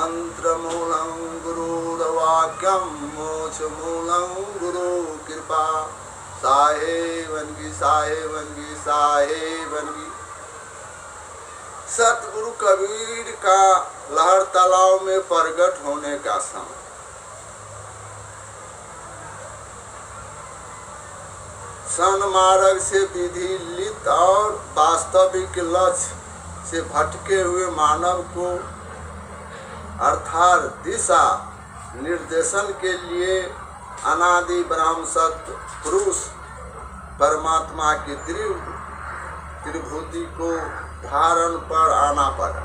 मंत्रमूलं गुरुर्वाक्यं मोक्षमूलं गुरु कृपा। साहेबन की सतगुरु कबीर का लहर तालाब में प्रकट होने का समय। सन्मार्ग से विधिलित और वास्तविक लक्ष्य से भटके हुए मानव को अर्थात दिशा निर्देशन के लिए अनादि ब्रह्म सत्य पुरुष परमात्मा की त्रिभुति को धारण पर आना पड़ा।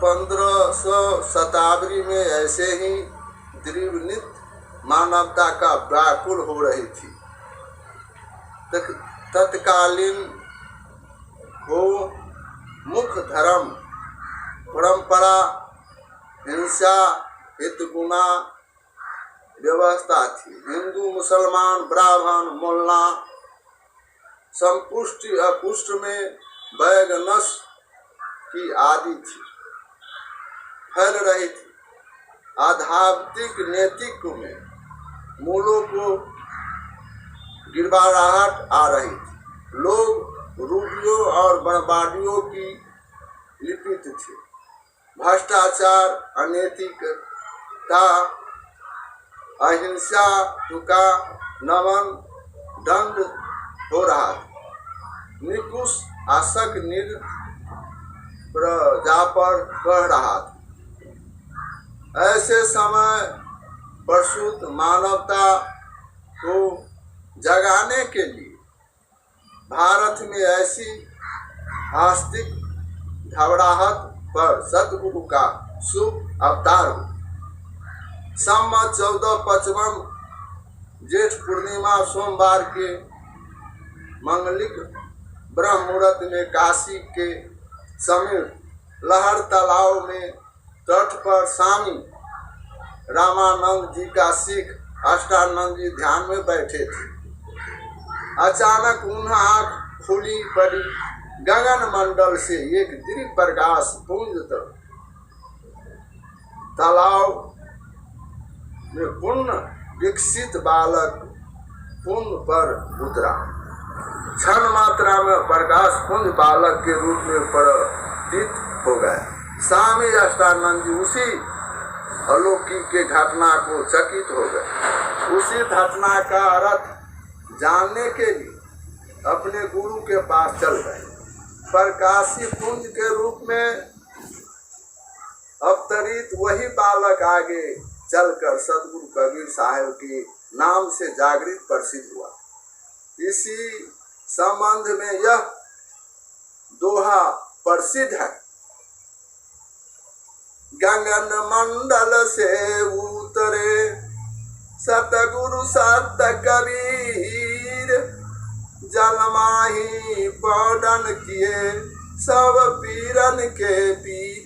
1500 शताब्दी में ऐसे ही द्विनित मानवता का व्याकुल हो रही थी। तत्कालीन हो मुख्य धर्म परंपरा हिंसा हितगुणा व्यवस्था थी। हिंदू मुसलमान ब्राह्मण मोल्ला संपुष्टि अपुष्ट में बैगनस की आदि थी फैल रही थी। आध्यात्मिक नैतिक में मूलों को गिरबाहट आ रही थी। लोग रूढ़ियों और बर्बादियों की लिपित थे। भ्रष्टाचार अनैतिकता अहिंसा का नमन दंड हो रहा था। निकुश आशक निर प्रजा पर कह रहा था। ऐसे समय प्रसूत मानवता को जगाने के लिए भारत में ऐसी आस्तिक घबराहट पर सतगुरु का शुभ अवतार हो। संवत 1455 जेठ पूर्णिमा सोमवार के मंगलिक ब्रह्म मुहूर्त में काशी के समीप लहर तालाब में तट पर स्वामी रामानंद जी का सिख अष्टानंद जी ध्यान में बैठे थे। अचानक उन्हें आँख खुली पड़ी। गगन मंडल से एक दिव्य प्रकाश पुंज तालाब में पूर्ण विकसित बालक पुंज पर उतरा। क्षण मात्रा में प्रकाश पुंज बालक के रूप में प्रतीत हो गया। स्वामी अष्टानंद जी उसी अलौकिक के घटना को चकित हो गए। उसी घटना का अर्थ जानने के लिए अपने गुरु के पास चल गए। प्रकाशी पुंज के रूप में अवतरित वही बालक आगे चलकर सतगुरु कबीर साहब के नाम से जागृत प्रसिद्ध हुआ। इसी संबंध में यह दोहा प्रसिद्ध है। गगन मंडल से उतरे सतगुरु सत कबीर, जलमाही पौडन किए सब पीरन के पीर।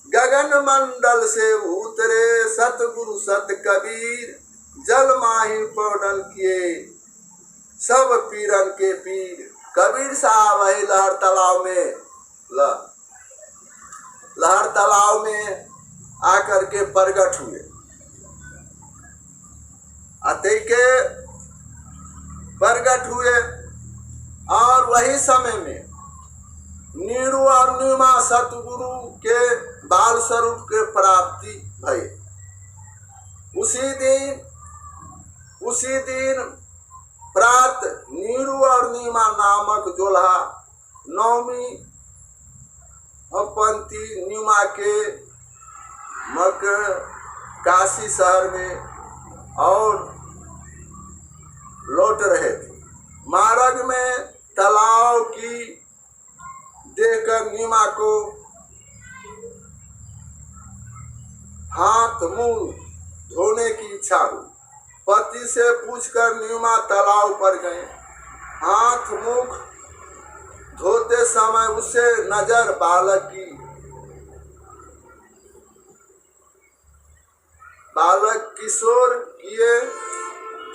गगन मंडल से उतरे सतगुरु सत कबीर, जलमाही पौडन किए सब पीरन के पीर। कबीर साहब वही लहर तालाब में आकर के प्रकट हुए। अतः के प्रकट हुए और वही समय में नीरू और नीमा सतगुरु के बाल स्वरूप के प्राप्ति भई। उसी दिन प्रात नीरू और नीमा नामक जोल्हा नौमी पंथी नीमा के काशी शहर में और लौट रहे थे। मार्ग में तालाब की देखकर नीमा को हाथ मुंह धोने की इच्छा हुई। पति से पूछकर नीमा तालाब पर गए। हाथ मुख धोते समय उसे नजर बालक किशोर किए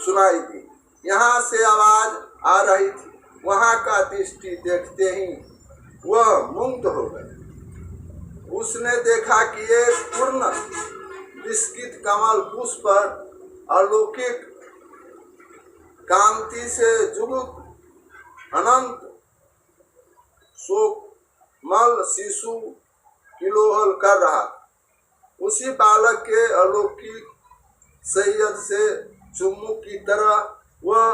सुनाई दी। यहाँ से आवाज आ रही थी। वहाँ का दृष्टि देखते ही वह मुक्त हो गए। उसने देखा कि एक पूर्ण विस्कित कमल पुष्प पर अलौकिक कांति से युक्त अनंत शोकमल शिशु किलोहल कर रहा। उसी बालक के अलौकिक सैयद से चुम्बक की तरह वह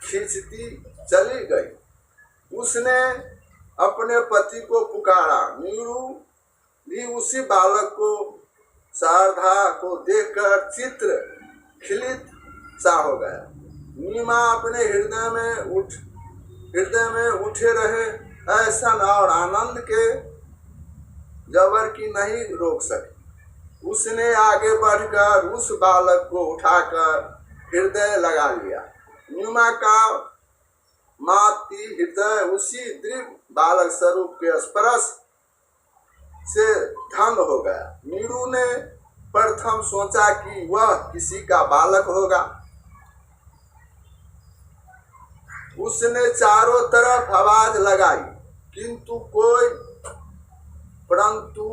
खींचती चली गई। उसने अपने पति को पुकारा। नीरू भी उसी बालक को शारदा को देखकर चित्र खिलित सा हो गया। नीमा अपने हृदय में उठे रहे ऐसा और आनंद के जबर की नहीं रोक सकी। उसने आगे बढ़कर उस बालक को उठाकर हृदय लगा लिया। नीमा का मातृ हृदय उसी दृढ़ बालक स्वरूप के स्पर्श से धन्य हो गया। नीरू ने प्रथम सोचा कि वह किसी का बालक होगा। उसने चारों तरफ आवाज लगाई किंतु कोई परंतु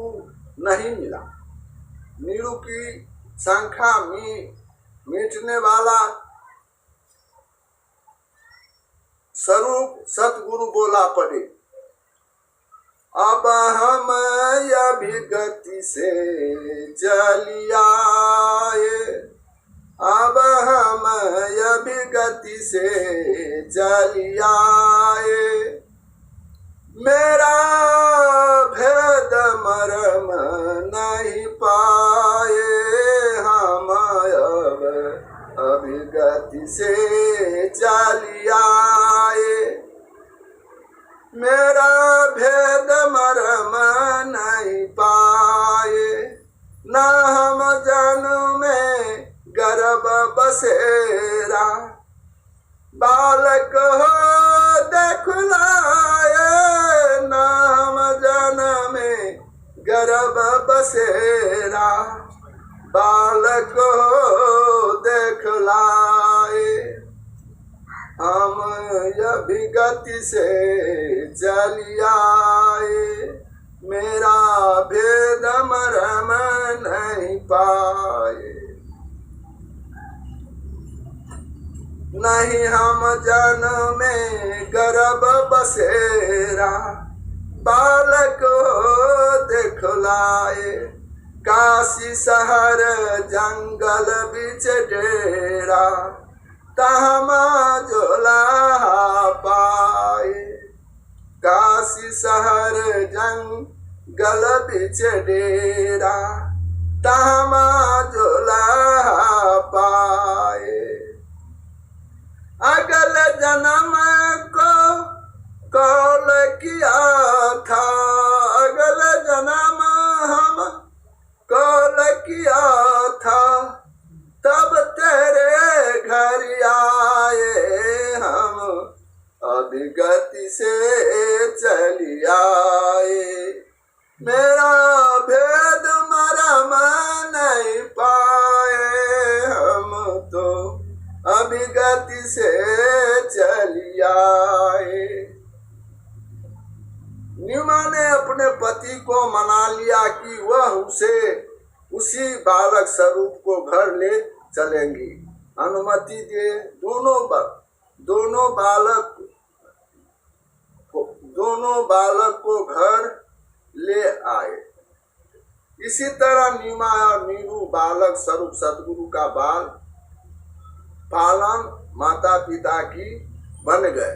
नहीं मिला। नीरू की शंका मिटने वाला स्वरूप सतगुरु बोला पड़े। अब हम अभिगति से चलिए, अब हम अभिगति से चलिए। मेरा भेद मरम नहीं पाए, हम अब अभिगति से चलिए। मेरा भेद मरम नहीं पाए, न हम जन्म में गर्भ बसेरा। बालक हो देखलाए, नाम जन्म में गर्भ बसेरा। बालक हो देखलाए, हम अभिगति से चलिए। मेरा भेद मरम नहीं पाए, नहीं हम जन्म में गर्भ बसेरा। बालक हो देखलाए, काशी शहर जंगल बीच डेरा। तहमा जोला पाए, काशी शहर जंगल बीच डेरा। तहमा जोला पाए, अगल जन्म को कॉल किया था। अगल जन्म हम कॉल किया था, तब तेरे घर आए। हम अभिगति से चली आए, मेरा भेद मरम नहीं पाए। हम तो अभिगति से चली आए। नीमा ने अपने पति को मना लिया कि वह उसे उसी बालक स्वरूप को घर ले चलेंगी। अनुमति दे। दोनों बालक को घर ले आए। इसी तरह नीमा और नीरू बालक स्वरूप सतगुरु का पालन माता पिता की बन गए।